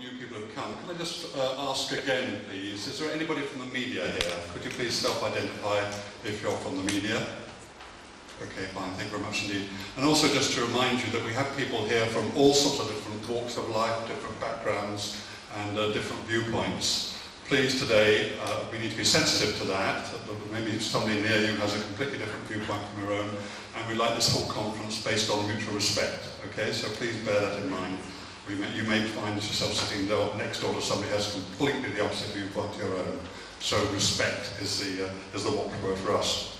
new people have come. Can I just ask again, please, is there anybody from the media here? Could you please self-identify if you're from the media? Okay, fine, thank you very much indeed. And also just to remind you that we have people here from all sorts of different walks of life, different backgrounds, and different viewpoints. Please today, we need to be sensitive to that. Maybe somebody near you has a completely different viewpoint from your own, and we like this whole conference based on mutual respect. Okay, so please bear that in mind. You may find yourself sitting next door to somebody who has completely the opposite viewpoint to your own. So respect is the watchword for us.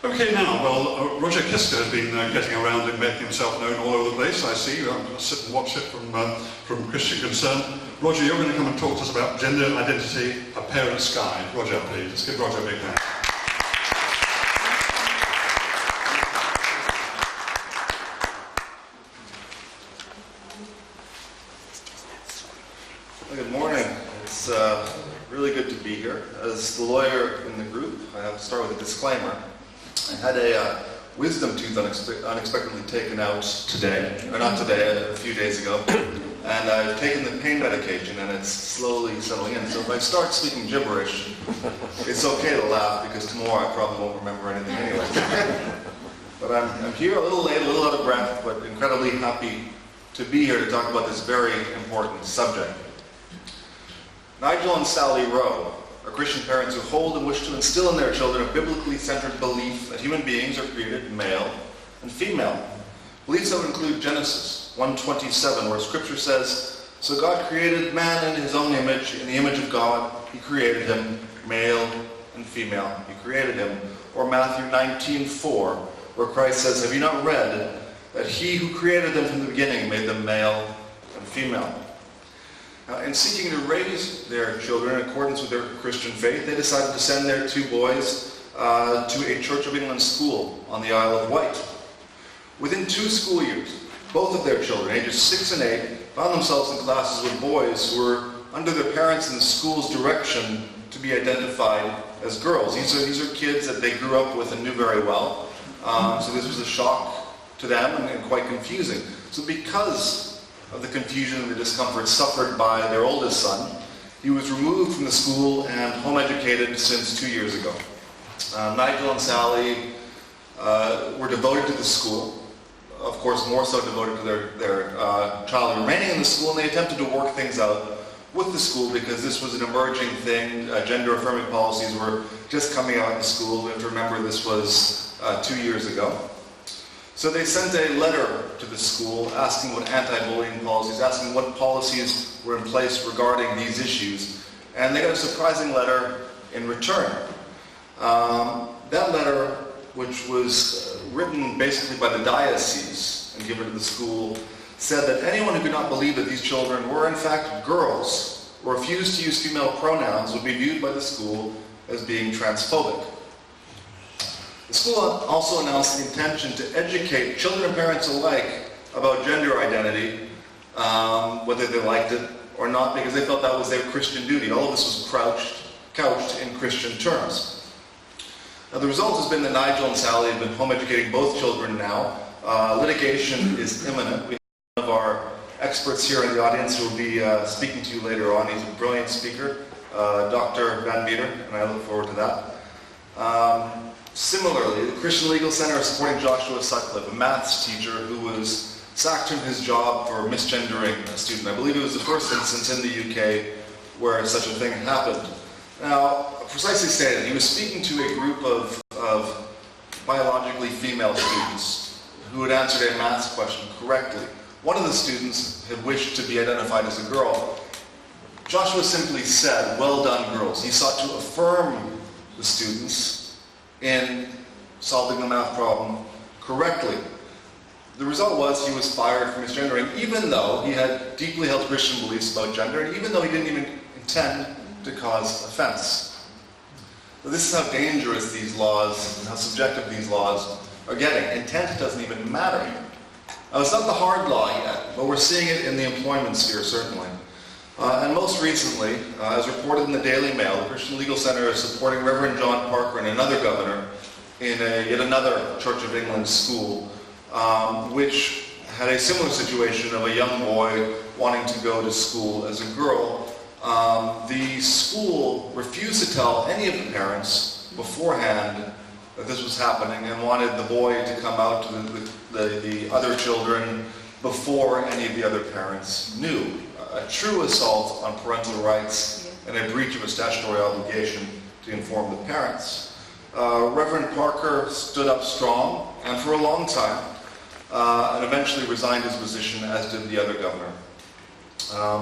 Okay, now, well, Roger Kister has been getting around and making himself known all over the place, I see. I'm going to sit and watch it from Christian Concern. Roger, you're going to come and talk to us about gender identity, a parent's guide. Roger, please. Let's give Roger a big hand. Well, good morning. It's really good to be here. As the lawyer in the group, I have to start with a disclaimer. I had a wisdom tooth unexpectedly taken out today, or not today, a few days ago, and I've taken the pain medication and it's slowly settling in. So if I start speaking gibberish, it's okay to laugh because tomorrow I probably won't remember anything anyway. But I'm here a little late, a little out of breath, but incredibly happy to be here to talk about this very important subject. Nigel and Sally Rowe are Christian parents who hold and wish to instill in their children a biblically centered belief that human beings are created male and female. Beliefs that would include Genesis 1:27, where Scripture says, "So God created man in his own image, in the image of God, he created him, male and female, he created him." Or Matthew 19:4, where Christ says, "Have you not read that he who created them from the beginning made them male and female?" In seeking to raise their children in accordance with their Christian faith, they decided to send their two boys to a Church of England school on the Isle of Wight. Within 2 school years, both of their children, ages 6 and 8, found themselves in classes with boys who were under their parents and the school's direction to be identified as girls. These are kids that they grew up with and knew very well. So this was a shock to them and quite confusing. So because of the confusion and the discomfort suffered by their oldest son, he was removed from the school and home educated since 2 years ago. Nigel and Sally were devoted to the school, of course more so devoted to their child remaining in the school, and they attempted to work things out with the school because this was an emerging thing. Gender-affirming policies were just coming out in school. We have to remember this was 2 years ago. So they sent a letter to the school asking what anti-bullying policies, asking what policies were in place regarding these issues. And they got a surprising letter in return. That letter, which was written basically by the diocese and given to the school, said that anyone who could not believe that these children were in fact girls or refused to use female pronouns would be viewed by the school as being transphobic. The school also announced the intention to educate children and parents alike about gender identity, whether they liked it or not, because they felt that was their Christian duty. All of this was couched in Christian terms. Now the result has been that Nigel and Sally have been home educating both children now. Litigation is imminent. We have one of our experts here in the audience who will be speaking to you later on. He's a brilliant speaker, Dr. Van Meter, and I look forward to that. Similarly, the Christian Legal Center is supporting Joshua Sutcliffe, a maths teacher who was sacked from his job for misgendering a student. I believe it was the first instance in the UK where such a thing happened. Now, precisely stated, he was speaking to a group of biologically female students who had answered a maths question correctly. One of the students had wished to be identified as a girl. Joshua simply said, "Well done, girls." He sought to affirm the students in solving the math problem correctly. The result was he was fired for misgendering, even though he had deeply held Christian beliefs about gender, and even though he didn't even intend to cause offense. But this is how dangerous these laws and how subjective these laws are getting. Intent doesn't even matter. Now, it's not the hard law yet, but we're seeing it in the employment sphere, certainly. And most recently, as reported in the Daily Mail, the Christian Legal Center is supporting Reverend John Parker and another governor in yet another Church of England school, which had a similar situation of a young boy wanting to go to school as a girl. The school refused to tell any of the parents beforehand that this was happening and wanted the boy to come out to the other children before any of the other parents knew. A true assault on parental rights and a breach of a statutory obligation to inform the parents. Reverend Parker stood up strong and for a long time and eventually resigned his position, as did the other governor.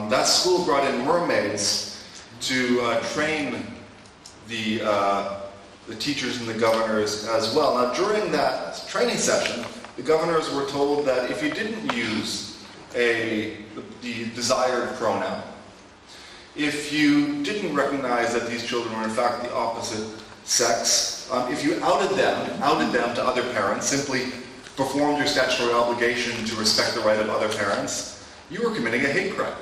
That school brought in mermaids to train the teachers and the governors as well. Now during that training session, the governors were told that if you didn't use the desired pronoun, if you didn't recognize that these children were in fact the opposite sex, if you outed them to other parents, simply performed your statutory obligation to respect the right of other parents, you were committing a hate crime.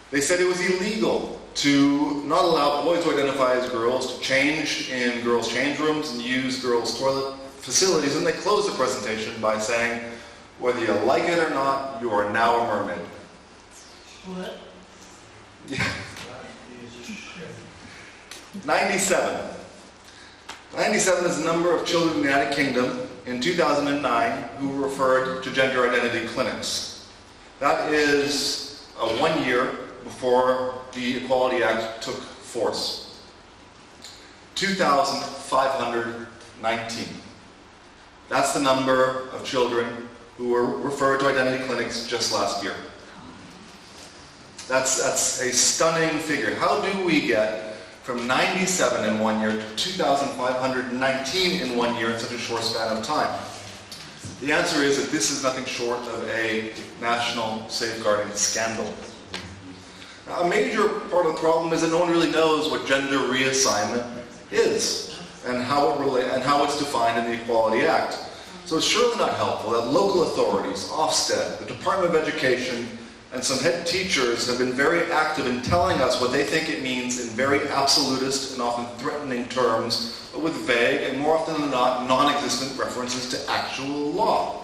They said it was illegal to not allow boys to identify as girls, to change in girls' change rooms and use girls' toilet facilities, and they closed the presentation by saying, whether you like it or not, you are now a mermaid. What? Yeah. 97. 97 is the number of children in the United Kingdom in 2009 who were referred to gender identity clinics. That is 1 year before the Equality Act took force. 2,519. That's the number of children who were referred to identity clinics just last year. That's a stunning figure. How do we get from 97 in 1 year to 2,519 in 1 year in such a short span of time? The answer is that this is nothing short of a national safeguarding scandal. Now, a major part of the problem is that no one really knows what gender reassignment is and how it's defined in the Equality Act. So it's surely not helpful that local authorities, Ofsted, the Department of Education, and some head teachers have been very active in telling us what they think it means in very absolutist and often threatening terms, but with vague and more often than not non-existent references to actual law.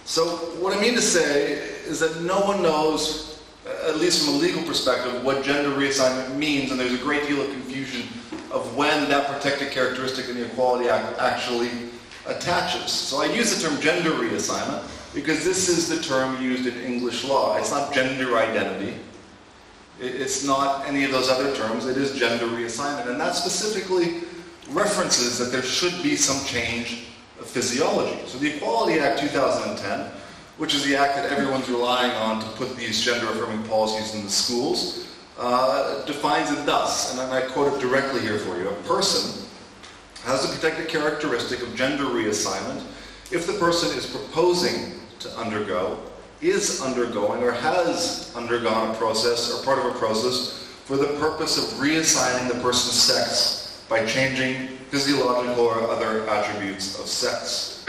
So what I mean to say is that no one knows, at least from a legal perspective, what gender reassignment means, and there's a great deal of confusion of when that protected characteristic in the Equality Act actually attaches. So I use the term gender reassignment because this is the term used in English law. It's not gender identity. It's not any of those other terms. It is gender reassignment. And that specifically references that there should be some change of physiology. So the Equality Act 2010, which is the act that everyone's relying on to put these gender-affirming policies in the schools, defines it thus, and I quote it directly here for you. A person has the protected characteristic of gender reassignment if the person is proposing to undergo, is undergoing, or has undergone a process or part of a process for the purpose of reassigning the person's sex by changing physiological or other attributes of sex.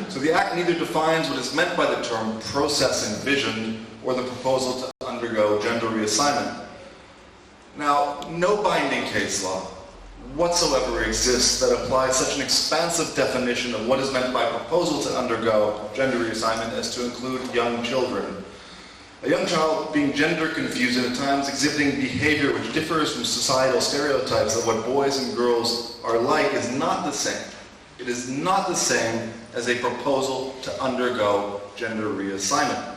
So the Act neither defines what is meant by the term process envisioned or the proposal to undergo gender reassignment. Now, no binding case law whatsoever exists that applies such an expansive definition of what is meant by proposal to undergo gender reassignment as to include young children. A young child being gender confused and at times exhibiting behavior which differs from societal stereotypes of what boys and girls are like is not the same. It is not the same as a proposal to undergo gender reassignment.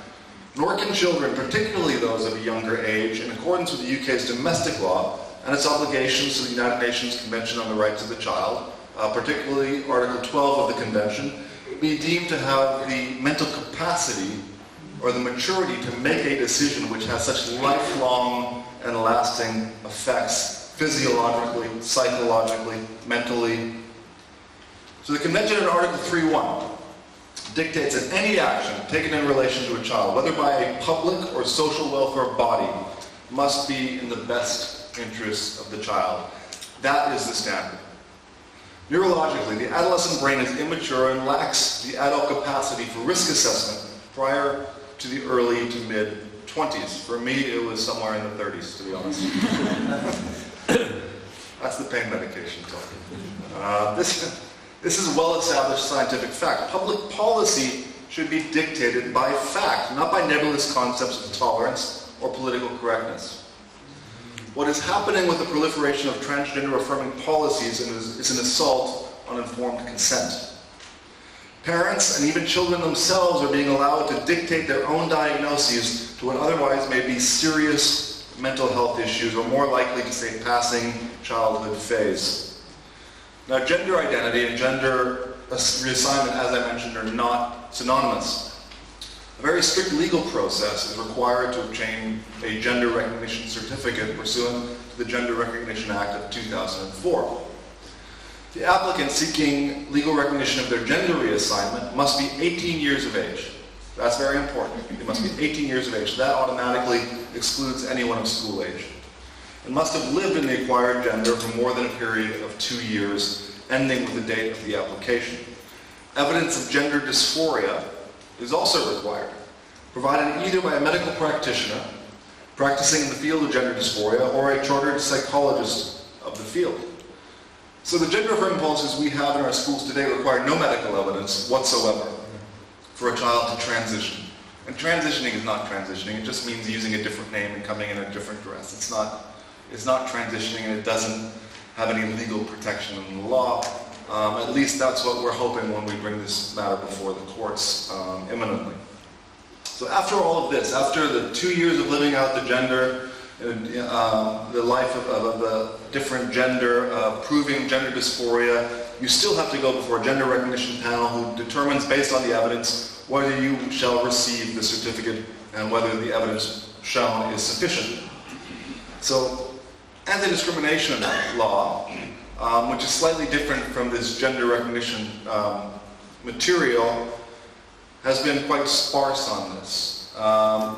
Nor can children, particularly those of a younger age, in accordance with the UK's domestic law and its obligations to the United Nations Convention on the Rights of the Child, particularly Article 12 of the Convention, be deemed to have the mental capacity or the maturity to make a decision which has such lifelong and lasting effects, physiologically, psychologically, mentally. So the Convention in Article 3.1 dictates that any action taken in relation to a child, whether by a public or social welfare body, must be in the best interests of the child. That is the standard. Neurologically, the adolescent brain is immature and lacks the adult capacity for risk assessment prior to the early to mid-20s. For me, it was somewhere in the 30s, to be honest. That's the pain medication talking. This This is a well-established scientific fact. Public policy should be dictated by fact, not by nebulous concepts of tolerance or political correctness. What is happening with the proliferation of transgender-affirming policies is an assault on informed consent. Parents and even children themselves are being allowed to dictate their own diagnoses to what otherwise may be serious mental health issues or more likely to say passing childhood phase. Now, gender identity and gender reassignment, as I mentioned, are not synonymous. A very strict legal process is required to obtain a gender recognition certificate pursuant to the Gender Recognition Act of 2004. The applicant seeking legal recognition of their gender reassignment must be 18 years of age. That's very important. They must be 18 years of age. That automatically excludes anyone of school age. And must have lived in the acquired gender for more than a period of 2 years, ending with the date of the application. Evidence of gender dysphoria is also required, provided either by a medical practitioner practicing in the field of gender dysphoria or a chartered psychologist of the field. So the gender-affirming policies we have in our schools today require no medical evidence whatsoever for a child to transition. And transitioning is not transitioning, it just means using a different name and coming in a different dress. It's not transitioning, and it doesn't have any legal protection in the law. At least that's what we're hoping when we bring this matter before the courts imminently. So after all of this, after the 2 years of living out the gender, the life of a different gender, proving gender dysphoria, you still have to go before a gender recognition panel who determines, based on the evidence, whether you shall receive the certificate and whether the evidence shown is sufficient. So, anti-discrimination law, which is slightly different from this gender recognition material, has been quite sparse on this. So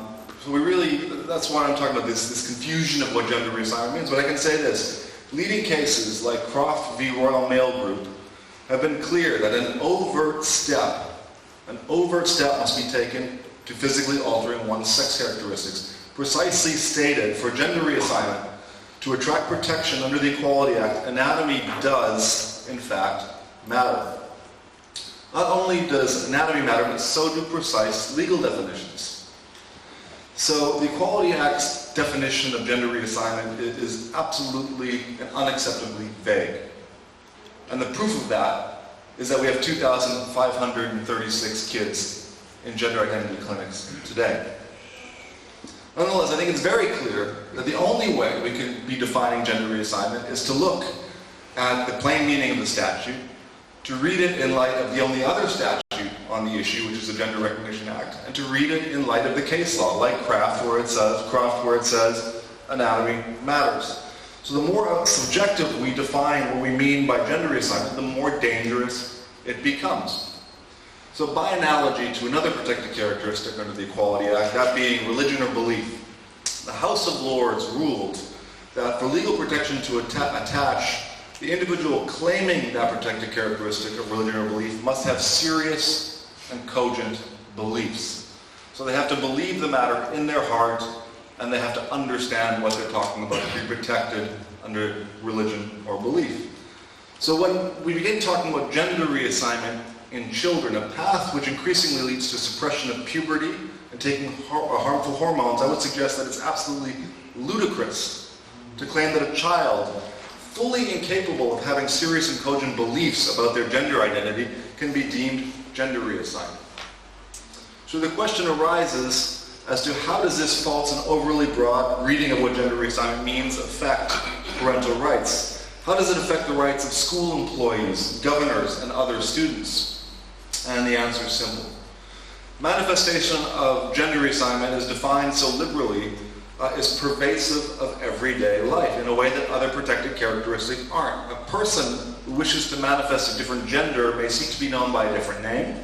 that's why I'm talking about this confusion of what gender reassignment means. But I can say this, leading cases like Croft v. Royal Mail Group have been clear that an overt step must be taken to physically altering one's sex characteristics, precisely stated for gender reassignment. To attract protection under the Equality Act, anatomy does, in fact, matter. Not only does anatomy matter, but so do precise legal definitions. So the Equality Act's definition of gender reassignment is absolutely and unacceptably vague. And the proof of that is that we have 2,536 kids in gender identity clinics today. Nonetheless, I think it's very clear that the only way we could be defining gender reassignment is to look at the plain meaning of the statute, to read it in light of the only other statute on the issue, which is the Gender Recognition Act, and to read it in light of the case law, like Croft, where it says anatomy matters. So the more subjective we define what we mean by gender reassignment, the more dangerous it becomes. So by analogy to another protected characteristic under the Equality Act, that being religion or belief, the House of Lords ruled that for legal protection to attach, the individual claiming that protected characteristic of religion or belief must have serious and cogent beliefs. So they have to believe the matter in their heart, and they have to understand what they're talking about to be protected under religion or belief. So when we begin talking about gender reassignment in children, a path which increasingly leads to suppression of puberty and taking harmful hormones, I would suggest that it's absolutely ludicrous to claim that a child fully incapable of having serious and cogent beliefs about their gender identity can be deemed gender reassigned. So the question arises as to how does this false and overly broad reading of what gender reassignment means affect parental rights? How does it affect the rights of school employees, governors, and other students? And the answer is simple. Manifestation of gender reassignment is defined so liberally is pervasive of everyday life in a way that other protected characteristics aren't. A person who wishes to manifest a different gender may seek to be known by a different name,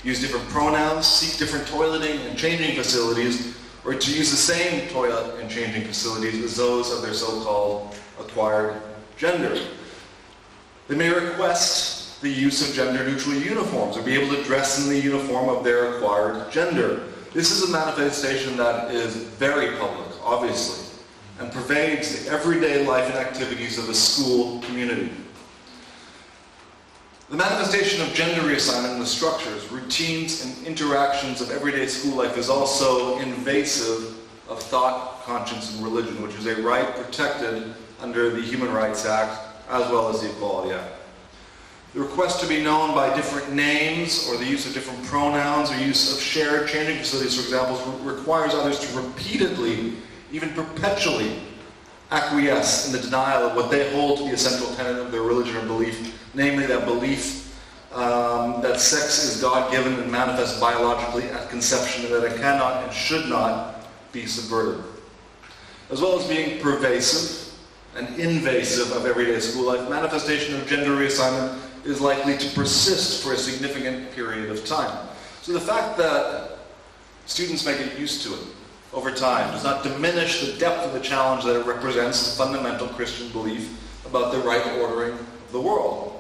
use different pronouns, seek different toileting and changing facilities, or to use the same toilet and changing facilities as those of their so-called acquired gender. They may request the use of gender-neutral uniforms or be able to dress in the uniform of their acquired gender. This is a manifestation that is very public, obviously, and pervades the everyday life and activities of the school community. The manifestation of gender reassignment in the structures, routines, and interactions of everyday school life is also invasive of thought, conscience, and religion, which is a right protected under the Human Rights Act as well as the Equality Act. The request to be known by different names or the use of different pronouns or use of shared changing facilities, for example, requires others to repeatedly, even perpetually, acquiesce in the denial of what they hold to be a central tenet of their religion or belief, namely that belief that sex is God-given and manifests biologically at conception and that it cannot and should not be subverted. As well as being pervasive and invasive of everyday school life, manifestation of gender reassignment is likely to persist for a significant period of time. So the fact that students may get used to it over time does not diminish the depth of the challenge that it represents to fundamental Christian belief about the right ordering of the world.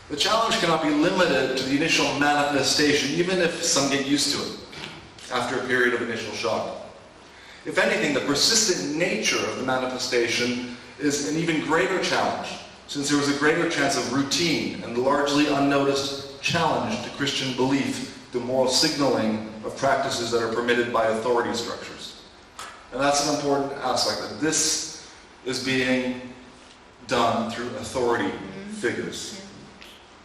The challenge cannot be limited to the initial manifestation, even if some get used to it after a period of initial shock. If anything, the persistent nature of the manifestation is an even greater challenge, since there is a greater chance of routine and largely unnoticed challenge to Christian belief, the moral signaling of practices that are permitted by authority structures. And that's an important aspect, that this is being done through authority figures.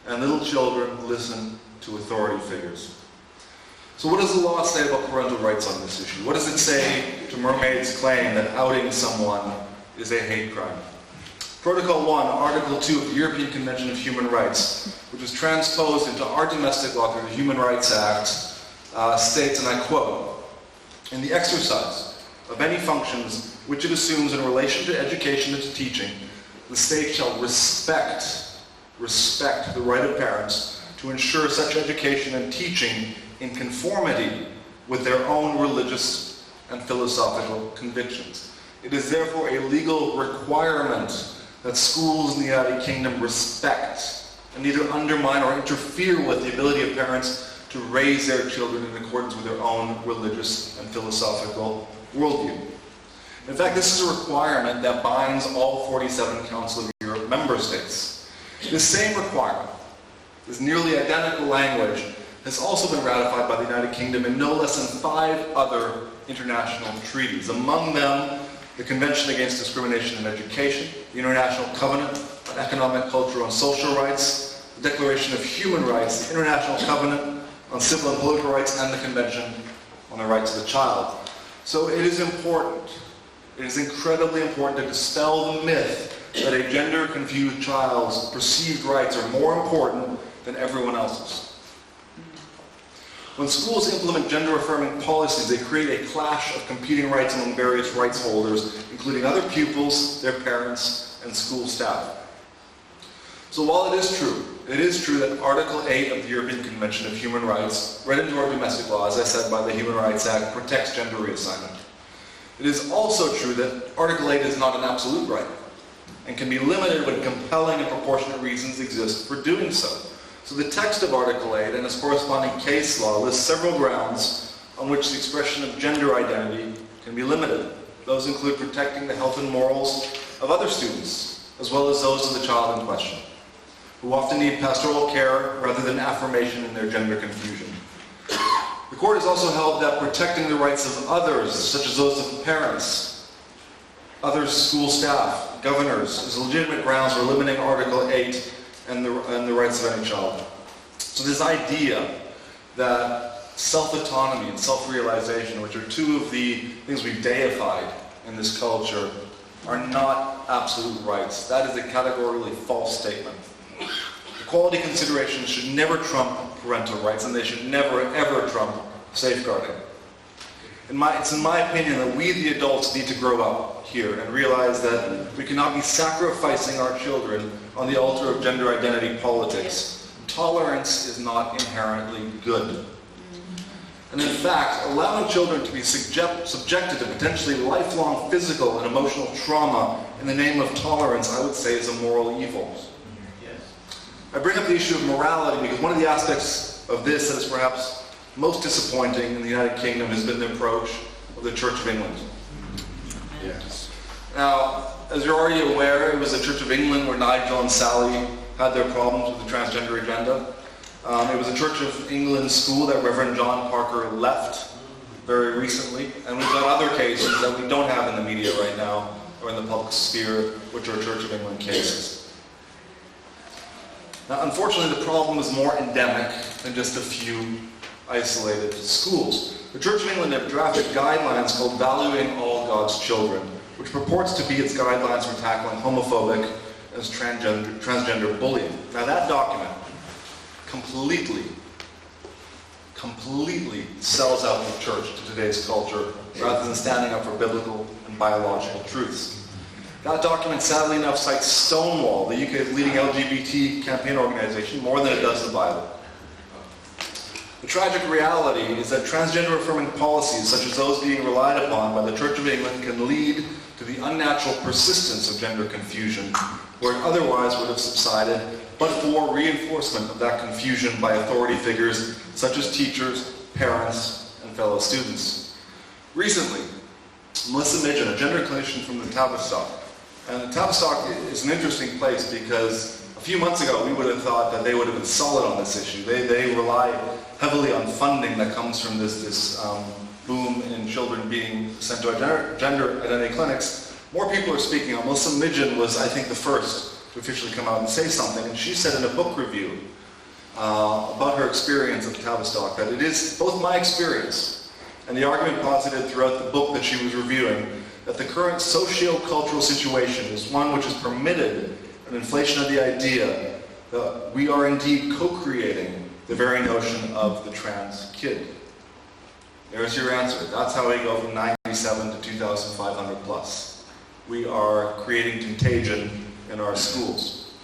And little children listen to authority figures. So what does the law say about parental rights on this issue? What does it say to Mermaid's claim that outing someone is a hate crime? Protocol 1, Article 2 of the European Convention of Human Rights, which was transposed into our domestic law through the Human Rights Act, states, and I quote, "In the exercise of any functions which it assumes in relation to education and to teaching, the state shall respect the right of parents to ensure such education and teaching in conformity with their own religious and philosophical convictions. It is therefore a legal requirement that schools in the United Kingdom respect and neither undermine or interfere with the ability of parents to raise their children in accordance with their own religious and philosophical worldview." In fact, this is a requirement that binds all 47 Council of Europe member states. This same requirement, this nearly identical language, has also been ratified by the United Kingdom in no less than 5 other international treaties. Among them, the Convention Against Discrimination in Education, the International Covenant on Economic, Cultural, and Social Rights, the Declaration of Human Rights, the International Covenant on Civil and Political Rights, and the Convention on the Rights of the Child. So it is important, it is incredibly important to dispel the myth that a gender-confused child's perceived rights are more important than everyone else's. When schools implement gender-affirming policies, they create a clash of competing rights among various rights holders, including other pupils, their parents, and school staff. So while it is true that Article 8 of the European Convention of Human Rights, read into our domestic law, as I said, by the Human Rights Act, protects gender reassignment. It is also true that Article 8 is not an absolute right, and can be limited when compelling and proportionate reasons exist for doing so. So the text of Article 8 and its corresponding case law lists several grounds on which the expression of gender identity can be limited. Those include protecting the health and morals of other students, as well as those of the child in question, who often need pastoral care rather than affirmation in their gender confusion. The court has also held that protecting the rights of others, such as those of parents, other school staff, governors, is legitimate grounds for limiting Article 8 and the rights of any child. So this idea that self-autonomy and self-realization, which are two of the things we've deified in this culture, are not absolute rights. That is a categorically false statement. Equality considerations should never trump parental rights, and they should never, ever trump safeguarding. It's in my opinion that we, the adults, need to grow up here and realize that we cannot be sacrificing our children on the altar of gender identity politics. Tolerance is not inherently good. And in fact, allowing children to be subjected to potentially lifelong physical and emotional trauma in the name of tolerance, I would say, is a moral evil. I bring up the issue of morality because one of the aspects of this that is perhaps most disappointing in the United Kingdom has been the approach of the Church of England. Yes. Now, as you're already aware, it was the Church of England where Nigel and Sally had their problems with the transgender agenda. It was a Church of England school that Reverend John Parker left very recently, and we've got other cases that we don't have in the media right now or in the public sphere, which are Church of England cases. Now, unfortunately, the problem is more endemic than just a few isolated schools. The Church of England have drafted guidelines called Valuing All God's Children, which purports to be its guidelines for tackling homophobic and transgender bullying. Now, that document completely sells out the church to today's culture rather than standing up for biblical and biological truths. That document, sadly enough, cites Stonewall, the UK's leading LGBT campaign organization, more than it does the Bible. The tragic reality is that transgender-affirming policies, such as those being relied upon by the Church of England, can lead to the unnatural persistence of gender confusion, where it otherwise would have subsided, but for reinforcement of that confusion by authority figures such as teachers, parents, and fellow students. Recently, Melissa Midgen, a gender clinician from the Tavistock, and the Tavistock is an interesting place because a few months ago we would have thought that they would have been solid on this issue. They rely heavily on funding that comes from this boom in children being sent to gender identity clinics. More people are speaking out. Melissa Midgen was, I think, the first to officially come out and say something, and she said in a book review about her experience at the Tavistock that it is both my experience and the argument posited throughout the book that she was reviewing that the current socio-cultural situation is one which has permitted an inflation of the idea that we are indeed co-creating the very notion of the trans kid. There's your answer. That's how we go from 97 to 2,500 plus. We are creating contagion in our schools.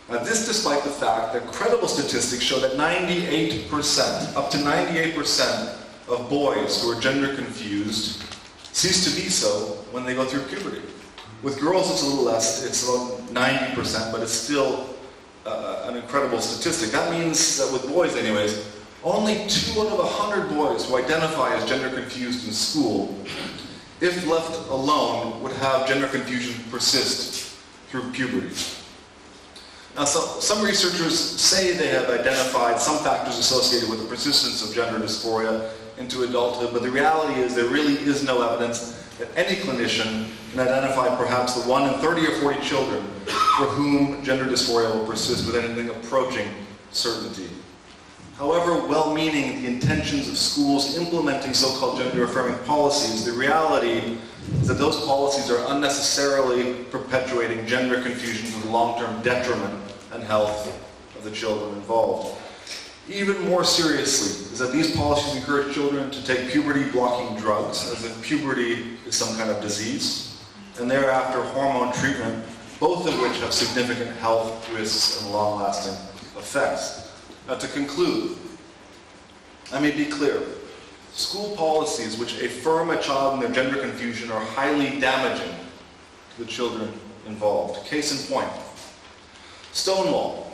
Now, this despite the fact that credible statistics show that 98%, up to 98% of boys who are gender confused cease to be so when they go through puberty. With girls it's a little less, it's about 90%, but it's still an incredible statistic. That means that with boys anyways, only 2 out of 100 boys who identify as gender confused in school, if left alone, would have gender confusion persist through puberty. Now, some researchers say they have identified some factors associated with the persistence of gender dysphoria into adulthood, but the reality is there really is no evidence that any clinician can identify perhaps the 1 in 30 or 40 children for whom gender dysphoria will persist with anything approaching certainty. However well-meaning the intentions of schools implementing so-called gender-affirming policies, the reality is that those policies are unnecessarily perpetuating gender confusion to the long-term detriment and health of the children involved. Even more seriously is that these policies encourage children to take puberty-blocking drugs, as if puberty is some kind of disease, and thereafter hormone treatment, both of which have significant health risks and long-lasting effects. Now, to conclude, let me be clear. School policies which affirm a child in their gender confusion are highly damaging to the children involved. Case in point, Stonewall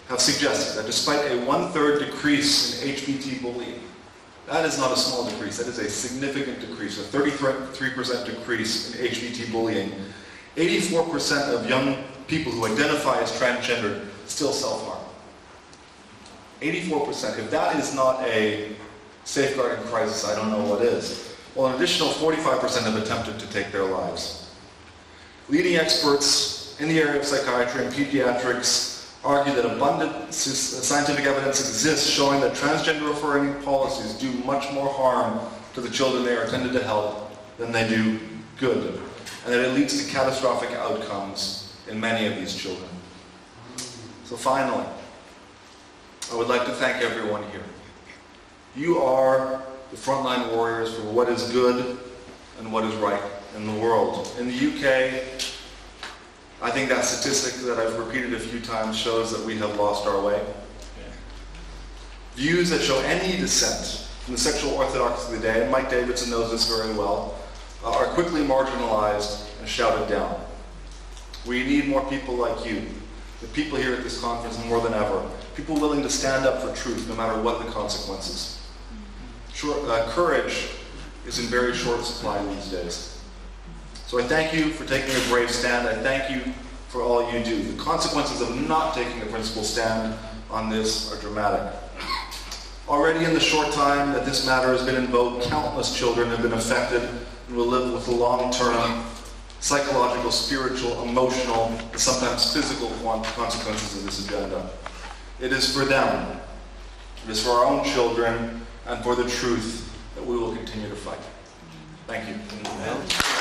have suggested that despite a 1/3 decrease in HBT bullying, that is not a small decrease, that is a significant decrease, a 33% decrease in HBT bullying, 84% of young people who identify as transgender still self-harm. 84%. If that is not a safeguarding crisis, I don't know what is. Well, an additional 45% have attempted to take their lives. Leading experts in the area of psychiatry and pediatrics argue that abundant scientific evidence exists showing that transgender-affirming policies do much more harm to the children they are intended to help than they do good, and that it leads to catastrophic outcomes in many of these children. So finally, I would like to thank everyone here. You are the frontline warriors for what is good and what is right in the world. In the UK, I think that statistic that I've repeated a few times shows that we have lost our way. Views that show any dissent from the sexual orthodoxy of the day, and Mike Davidson knows this very well, are quickly marginalized and shouted down. We need more people like you, the people here at this conference more than ever, people willing to stand up for truth no matter what the consequences. Courage is in very short supply these days. So I thank you for taking a brave stand. I thank you for all you do. The consequences of not taking a principled stand on this are dramatic. Already in the short time that this matter has been in vogue, countless children have been affected and will live with the long-term psychological, spiritual, emotional, and sometimes physical consequences of this agenda. It is for them, it is for our own children, and for the truth that we will continue to fight. Thank you.